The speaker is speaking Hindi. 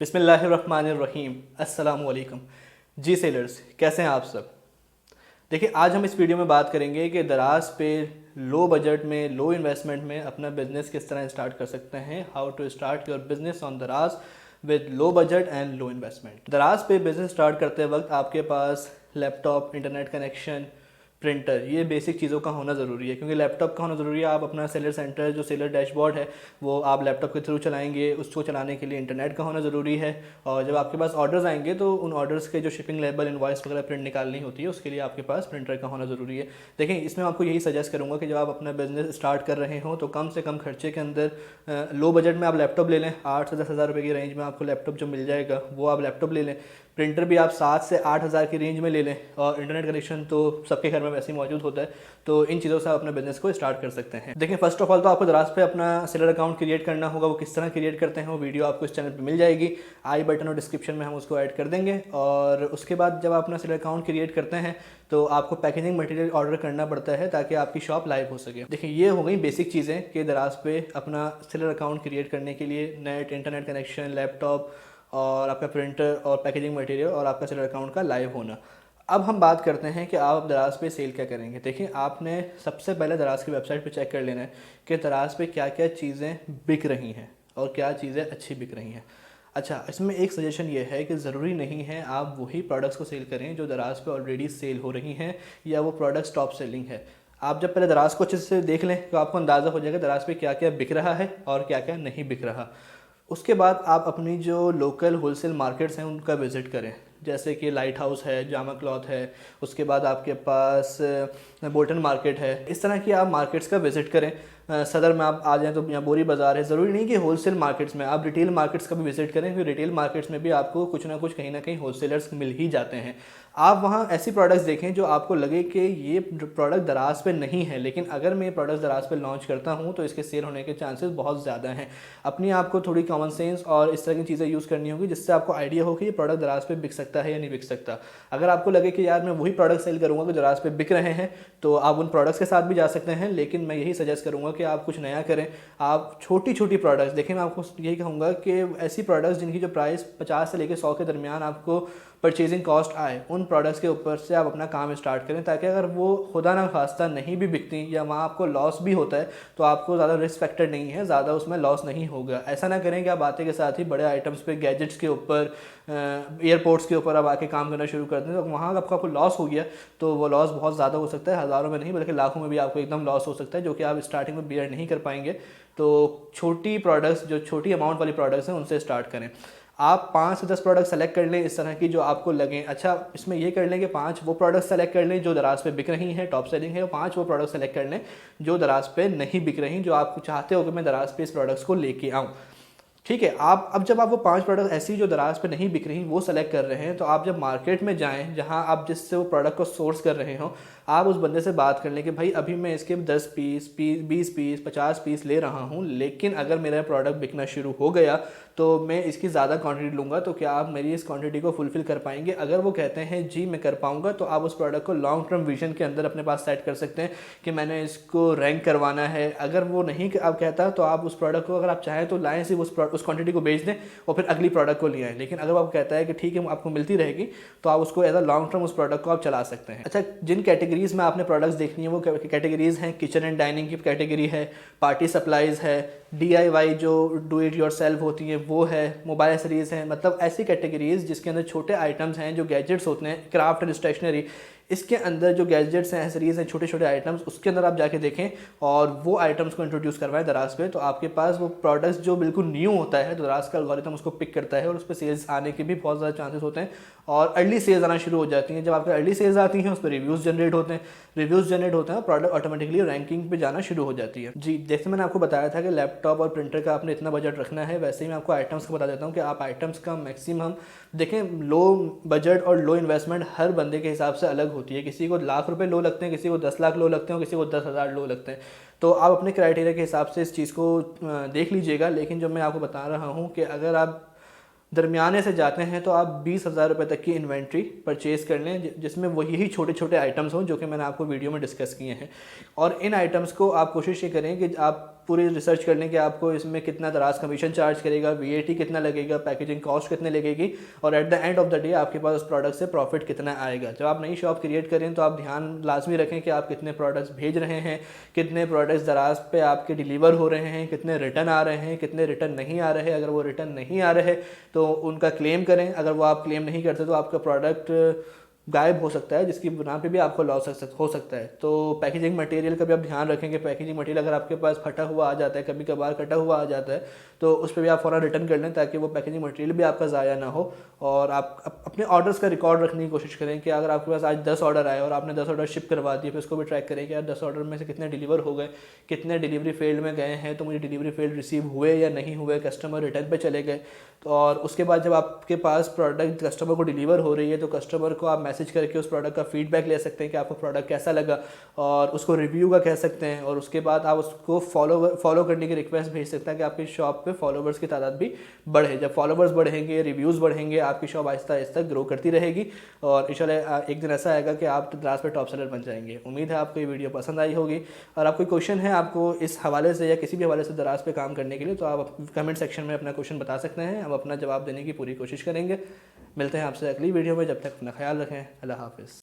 बिस्मिल्लाहिर्रहमानिर्रहीम। अस्सलाम वालेकुम। जी सेलर्स, कैसे हैं आप सब। देखिए, आज हम इस वीडियो में बात करेंगे कि दराज पे लो बजट में, लो इन्वेस्टमेंट में अपना बिजनेस किस तरह स्टार्ट कर सकते हैं। How to start your business on Daraz with low budget and low investment. Daraz पे बिजनेस स्टार्ट करते वक्त आपके पास लैपटॉप, इंटरनेट कनेक्शन, प्रिंटर, ये बेसिक चीज़ों का होना ज़रूरी है। क्योंकि लैपटॉप का होना ज़रूरी है। आप अपना सेलर सेंटर, जो सेलर डैशबोर्ड है, वो आप लैपटॉप के थ्रू चलाएंगे। उसको चलाने के लिए इंटरनेट का होना ज़रूरी है। और जब आपके पास ऑर्डर्स आएंगे तो उन ऑर्डर्स के जो शिपिंग लेबल, इनवॉइस वगैरह प्रिंट निकालनी होती है, उसके लिए आपके पास प्रिंटर का होना ज़रूरी है। देखें, इसमें आपको यही सजेस्ट करूँगा कि जब आप अपना बिजनेस स्टार्ट कर रहे हो तो कम से कम खर्चे के अंदर लो बजट में आप लैपटॉप ले लें। 8 से 10 हज़ार रुपये की रेंज में आपको लैपटॉप जो मिल जाएगा वो आप लैपटॉप ले लें। प्रिंटर भी आप 7 से 8 हज़ार की रेंज में ले लें। और इंटरनेट कनेक्शन तो सबके घर में वैसे ही मौजूद होता है। तो इन चीज़ों से आप अपने बिजनेस को स्टार्ट कर सकते हैं। देखिए, फर्स्ट ऑफ ऑल तो आपको दराज पे अपना सेलर अकाउंट क्रिएट करना होगा। वो किस तरह क्रिएट करते हैं वो वीडियो आपको इस चैनल पे मिल जाएगी। आई बटन और डिस्क्रिप्शन में हम उसको ऐड कर देंगे। और उसके बाद जब आप अपना सेलर अकाउंट क्रिएट करते हैं तो आपको पैकेजिंग मटेरियल ऑर्डर करना पड़ता है ताकि आपकी शॉप लाइव हो सके। देखिए, ये हो गई बेसिक चीज़ें कि दराज पे अपना सेलर अकाउंट क्रिएट करने के लिए नेट, इंटरनेट कनेक्शन, लैपटॉप और आपका प्रिंटर और पैकेजिंग मटेरियल और आपका सेलर अकाउंट का लाइव होना। अब हम बात करते हैं कि आप दराज पे सेल क्या करेंगे। देखिए, आपने सबसे पहले दराज की वेबसाइट पे चेक कर लेना है कि दराज पे क्या क्या चीज़ें बिक रही हैं और क्या चीज़ें अच्छी बिक रही हैं। अच्छा, इसमें एक सजेशन ये है कि ज़रूरी नहीं है आप वही प्रोडक्ट्स को सेल करें जो दराज पे ऑलरेडी सेल हो रही हैं या वो प्रोडक्ट्स टॉप सेलिंग है। आप जब पहले दराज को अच्छे से देख लें तो आपको अंदाज़ा हो जाएगा दराज पे क्या क्या बिक रहा है और क्या क्या नहीं बिक रहा। उसके बाद आप अपनी जो लोकल होलसेल मार्केट्स हैं उनका विज़िट करें। जैसे कि लाइट हाउस है, जामा क्लॉथ है, उसके बाद आपके पास बोल्टन मार्केट है। इस तरह की आप मार्केट्स का विज़िट करें। सदर में आप आ जाएँ तो यहाँ बोरी बाज़ार है। ज़रूरी नहीं कि होलसेल मार्केट्स में, आप रिटेल मार्केट्स का भी विज़िट करें। क्योंकि रिटेल मार्केट्स में भी आपको कुछ ना कुछ कहीं ना कहीं होलसेलर्स मिल ही जाते हैं। आप वहाँ ऐसी प्रोडक्ट्स देखें जो आपको लगे कि ये प्रोडक्ट दराज पे नहीं है, लेकिन अगर मैं ये प्रोडक्ट्स दराज पे लॉन्च करता हूँ तो इसके सेल होने के चांसेस बहुत ज़्यादा हैं। अपनी आपको थोड़ी कॉमन सेंस और इस तरह की चीज़ें यूज़ करनी होगी जिससे आपको आइडिया हो कि ये प्रोडक्ट दराज पे बिक सकता है या नहीं बिक सकता। अगर आपको लगे कि यार मैं वही प्रोडक्ट सेल करूँगा जो दराज पे बिक रहे हैं तो आप उन प्रोडक्ट्स के साथ भी जा सकते हैं। लेकिन मैं यही सजेस्ट करूँगा कि आप कुछ नया करें। आप छोटी छोटी प्रोडक्ट्स देखें। मैं आपको यही कहूँगा कि ऐसी प्रोडक्ट्स जिनकी जो प्राइस 50 से लेकर 100 के दरमियान आपको परचेजिंग कॉस्ट आए, उन प्रोडक्ट्स के ऊपर से आप अपना काम स्टार्ट करें। ताकि अगर वो खुदा ना खास्ता नहीं भी बिकती या वहाँ आपको लॉस भी होता है तो आपको ज़्यादा रिस्क फैक्टर नहीं है, ज़्यादा उसमें लॉस नहीं होगा। ऐसा ना करें कि आप आते के साथ ही बड़े आइटम्स पे, गैजेट्स के ऊपर, एयरपोर्ट्स के ऊपर आप आके काम करना शुरू करते हैं तो वहाँ आपको लॉस हो गया तो वो लॉस बहुत ज़्यादा हो सकता है। हज़ारों में नहीं बल्कि लाखों में भी आपको एकदम लॉस हो सकता है, जो कि आप स्टार्टिंग में बियर नहीं कर पाएंगे। तो छोटी प्रोडक्ट्स, जो छोटी अमाउंट वाली प्रोडक्ट्स हैं, उनसे स्टार्ट करें। आप 5 से 10 प्रोडक्ट सेलेक्ट कर लें इस तरह की जो आपको लगें। अच्छा, इसमें ये कर लें कि 5 वो प्रोडक्ट सेलेक्ट कर लें जो दराज पे बिक रही हैं, टॉप सेलिंग है, और 5 वो प्रोडक्ट सेलेक्ट कर लें जो दराज पे नहीं बिक रही, जो आप चाहते हो कि मैं दराज पे इस प्रोडक्ट्स को लेके आऊँ। ठीक है। आप अब जब आप वो 5 प्रोडक्ट ऐसी जो दराज पे नहीं बिक रही वो सेलेक्ट कर रहे हैं तो आप जब मार्केट में जाएं जहां आप जिससे वो प्रोडक्ट को सोर्स कर रहे हो, आप उस बंदे से बात कर लें कि भाई अभी मैं इसके 10 पीस 20 पीस 50 पीस ले रहा हूं, लेकिन अगर मेरा प्रोडक्ट बिकना शुरू हो गया तो मैं इसकी ज़्यादा क्वांटिटी लूँगा, तो क्या आप मेरी इस क्वांटिटी को फुलफ़िल कर पाएंगे। अगर वो कहते हैं जी मैं कर पाऊँगा, तो आप उस प्रोडक्ट को लॉन्ग टर्म विजन के अंदर अपने पास सेट कर सकते हैं कि मैंने इसको रैंक करवाना है। अगर वो नहीं आप कहता तो आप उस प्रोडक्ट को, अगर आप चाहें तो लाएँ, सिर्फ उस क्वांटिटी को बेच दें और फिर अगली प्रोडक्ट को ले आएँ। लेकिन अगर वो आपको कहता है कि ठीक है आपको मिलती रहेगी, तो आप उसको एज अ लॉन्ग टर्म उस प्रोडक्ट को आप चला सकते हैं। अच्छा, जिन कैटेगरीज में आपने प्रोडक्ट्स देखनी है वो कैटेगरीज हैं, किचन एंड डाइनिंग की कैटेगरी है, पार्टी सप्लाईज़ है, DIY जो डू इट योर सेल्फ होती हैं वो है, मोबाइल एसेसरीज़ हैं। मतलब ऐसी कैटेगरीज जिसके अंदर छोटे आइटम्स हैं, जो गैजेट्स होते हैं, क्राफ्ट एंड स्टेशनरी, इसके अंदर जो गैजेट्स हैं, एसेसरीज़ हैं, छोटे छोटे आइटम्स, उसके अंदर आप जाके देखें और वो आइटम्स को इंट्रोड्यूस करवाएं दराज पे। तो आपके पास वो प्रोडक्ट्स जो बिल्कुल न्यू होता है तो दराज का एल्गोरिथम उसको पिक करता है और उस पर सेल्स आने के भी बहुत ज़्यादा चांसेस होते हैं और अर्ली सेल्स आना शुरू हो जाती हैं। जब आपके अर्ली सेल्स आती हैं उस पर रिव्यूज़ जनरेट होते हैं, प्रोडक्ट ऑटोमेटिकली रैंकिंग पे जाना शुरू हो जाती है। जी, जैसे मैंने आपको बताया था कि लैपटॉप और प्रिंटर का आपने इतना बजट रखना है, वैसे ही मैं आपको आइटम्स का बता देता हूँ कि आप आइटम्स का मैक्सिमम देखें। लो बजट और लो इन्वेस्टमेंट हर बंदे के हिसाब से अलग होती है। किसी को लाख रुपए लो लगते हैं, किसी को 10 लाख लो लगते हैं और किसी को 10,000 लो लगते हैं। तो आप अपने क्राइटेरिया के हिसाब से इस चीज़ को देख लीजिएगा। लेकिन जो मैं आपको बता रहा हूँ कि अगर आप दरमियाने से जाते हैं तो आप 20,000 रुपये तक की इन्वेंट्री परचेज़ कर लें, जिसमें वो यही छोटे छोटे आइटम्स हों जो कि मैंने आपको वीडियो में डिस्कस किए हैं। और इन आइटम्स को आप कोशिश ये करें कि आप पूरी रिसर्च कर लें कि आपको इसमें कितना दराज कमीशन चार्ज करेगा, VAT कितना लगेगा, पैकेजिंग कॉस्ट कितने लगेगी, और at the end of the day आपके पास उस प्रोडक्ट से प्रॉफिट कितना आएगा। जब आप नई शॉप क्रिएट करें तो आप ध्यान लाजमी रखें कि आप कितने प्रोडक्ट्स भेज रहे हैं, कितने प्रोडक्ट्स दराज पे आपके डिलीवर हो रहे हैं, कितने रिटर्न आ रहे हैं, कितने रिटर्न नहीं आ रहे। अगर वो रिटर्न नहीं आ रहे तो उनका क्लेम करें। अगर वो आप क्लेम नहीं करते तो आपका प्रोडक्ट गायब हो सकता है, जिसकी बुना पे भी आपको लॉस हो सकता है। तो पैकेजिंग मटेरियल का भी आप ध्यान रखेंगे। पैकेजिंग मटेरियल अगर आपके पास फटा हुआ आ जाता है, कभी कभार कटा हुआ आ जाता है, तो उस पर भी आप फ़ौरन रिटर्न कर लें, ताकि वो पैकेजिंग मटेरियल भी आपका ज़ाया ना हो। और आप अपने ऑर्डर्स का रिकॉर्ड रखने की कोशिश करें कि अगर आपके पास आज 10 ऑर्डर आए और आपने 10 ऑर्डर शिप करवा दिए, फिर उसको भी ट्रैक करें कि यार 10 ऑर्डर में से कितने डिलीवर हो गए, कितने डिलीवरी फेल्ड में गए हैं, तो मुझे डिलीवरी फेल्ड रिसीव हुए या नहीं हुए, कस्टमर रिटर्न पे चले गए। तो और उसके बाद जब आपके पास प्रोडक्ट कस्टमर को डिलीवर हो रही है तो कस्टमर को आप मैसेज करके उस प्रोडक्ट का फीडबैक ले सकते हैं कि आपको प्रोडक्ट कैसा लगा, और उसको रिव्यू का कह सकते हैं। और उसके बाद आप उसको फॉलो करने की रिक्वेस्ट भेज सकते हैं कि आपकी शॉप पे फॉलोवर्स की तादाद भी बढ़े। जब फॉलोवर्स बढ़ेंगे, रिव्यूज़ बढ़ेंगे, आपकी शॉप आहिस्ता आहिस्ता ग्रो करती रहेगी, और इंशाल्लाह एक दिन ऐसा आएगा कि आप दराज पे टॉप सेलर बन जाएंगे। उम्मीद है आपको ये वीडियो पसंद आई होगी। और आप कोई क्वेश्चन है आपको इस हवाले से या किसी भी हवाले से दराज पे काम करने के लिए, तो आप कमेंट सेक्शन में अपना क्वेश्चन बता सकते हैं। हम अपना जवाब देने की पूरी कोशिश करेंगे। मिलते हैं आपसे अगली वीडियो में, जब तक अपना ख्याल रखें। अल्लाह हाफिज़।